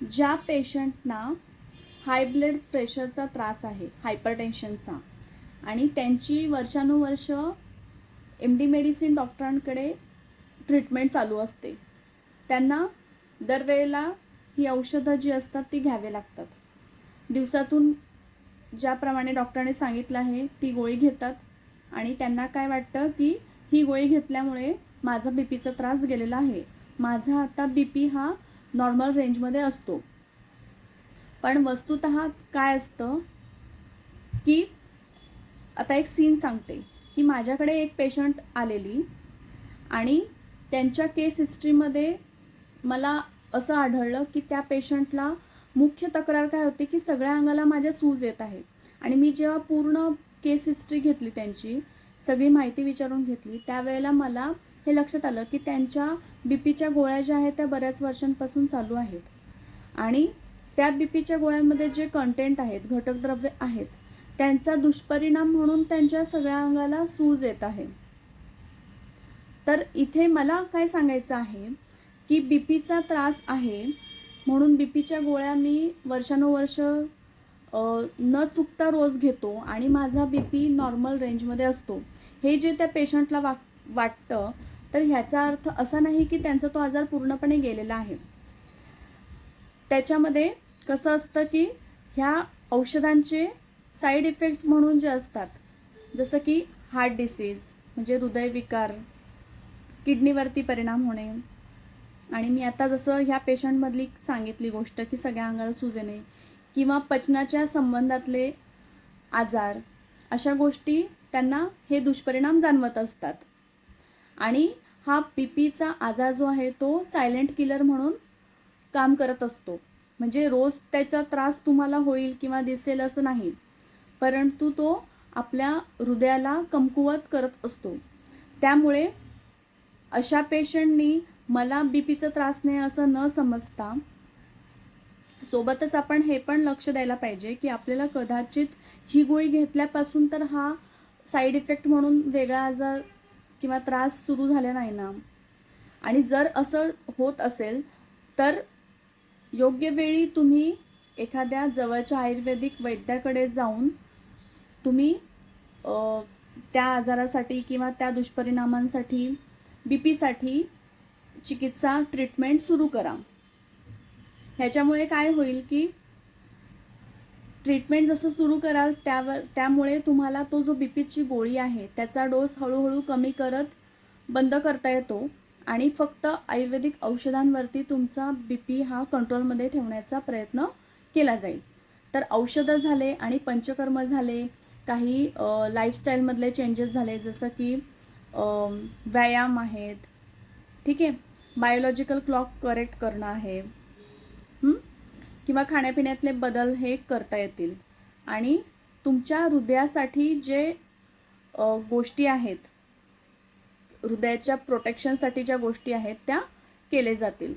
ज्या पेशंटना high blood प्रेशरचा त्रास आहे, हायपरटेन्शनचा, आणि त्यांची वर्षानुवर्ष MD मेडिसिन डॉक्टरांकडे ट्रीटमेंट चालू असते, त्यांना दरवेळेला ही औषधं जी असतात ती घ्यावे लागतात. दिवसातून ज्याप्रमाणे डॉक्टरांनी सांगितलं आहे ती गोळी घेतात आणि त्यांना काय वाटतं की ही गोळी घेतल्यामुळे माझा बीपीचा त्रास गेलेला आहे, माझा आता बीपी हा नॉर्मल रेंजमध्ये असतो. पण वस्तुतः काय असतं की आता एक सीन सांगते की माझ्याकडे एक पेशंट आलेली आणि त्यांच्या केस हिस्ट्रीमध्ये मला असं आढळलं की त्या पेशंटला मुख्य तक्रार काय होती की सगळ्या अंगाला माझ्या सूज येत आहे. आणि मी जेव्हा पूर्ण केस हिस्ट्री घेतली, त्यांची सगळी माहिती विचारून घेतली, त्यावेळेला मला हे लक्षात आलं की त्यांच्या बीपीच्या गोळ्या ज्या आहेत त्या बऱ्याच वर्षांपासून चालू आहेत आणि त्या बीपीच्या गोळ्यांमध्ये जे कंटेंट आहेत, घटकद्रव्य आहेत, त्यांचा दुष्परिणाम म्हणून त्यांच्या सगळ्या अंगाला सूज येत आहे. तर इथे मला काय सांगायचं आहे की बीपीचा त्रास आहे म्हणून बीपीच्या गोळ्या मी वर्षानुवर्ष न चुकता रोज घेतो आणि माझा बीपी नॉर्मल रेंजमध्ये असतो, हे जे त्या पेशंटला वाटतं, तर ह्याचा अर्थ असा नाही की त्यांचा तो आजार पूर्णपणे गेलेला आहे. त्याच्यामध्ये कसं असतं की ह्या औषधांचे साईड इफेक्ट्स म्हणून जे असतात, जसं की हार्ट डिसीज म्हणजे हृदयविकार, किडनीवरती परिणाम होणे, आणि मी आता जसं ह्या पेशंटमधली सांगितली गोष्ट की सगळ्या अंगाला सूज येणे किंवा पचनाच्या संबंधातले आजार, अशा गोष्टी त्यांना हे दुष्परिणाम जाणवत असतात. आणि हा बीपीचा आजार जो आहे तो सायलेंट किलर म्हणून काम करत असतो. म्हणजे रोज त्याचा त्रास तुम्हाला होईल किंवा दिसेल असं नाही, परंतु तो आपल्या हृदयाला कमकुवत करत असतो. त्यामुळे अशा पेशंटनी मला बीपीचा त्रास नाही असं न समजता, सोबतच आपण हे पण लक्ष द्यायला पाहिजे की आपल्याला कदाचित ही गोळी घेतल्यापासून तर हा साईड इफेक्ट म्हणून वेगळा आजार किंवा त्रास सुरू झाला नाही ना. आणि जर असं होत असेल तर योग्य वेळी तुम्ही एखाद्या जवळच्या आयुर्वेदिक वैद्याकडे जाऊन तुम्ही त्या आजारासाठी किंवा त्या दुष्परिणामांसाठी, बीपीसाठी चिकित्सा ट्रीटमेंट सुरू करा. ह्याच्यामुळे काय होईल की ट्रीटमेंट जसं सुरू कराल त्यामुळे तुम्हाला तो जो बीपीची गोळी आहे त्याचा डोस हळूहळू कमी करत बंद करता येतो आणि फक्त आयुर्वेदिक औषधांवरती तुमचा बीपी हा कंट्रोलमध्ये ठेवण्याचा प्रयत्न केला जाईल. तर औषधं झाले आणि पंचकर्म झाले, काही लाईफस्टाईलमधले चेंजेस झाले, जसं की व्यायाम आहेत, ठीक आहे, बायोलॉजिकल क्लॉक करेक्ट करणं आहे, किंवा खाण्यापिण्यातले बदल हे करता येतील आणि तुमच्या हृदयासाठी जे गोष्टी आहेत, हृदयाच्या प्रोटेक्शनसाठी ज्या गोष्टी आहेत त्या केले जातील.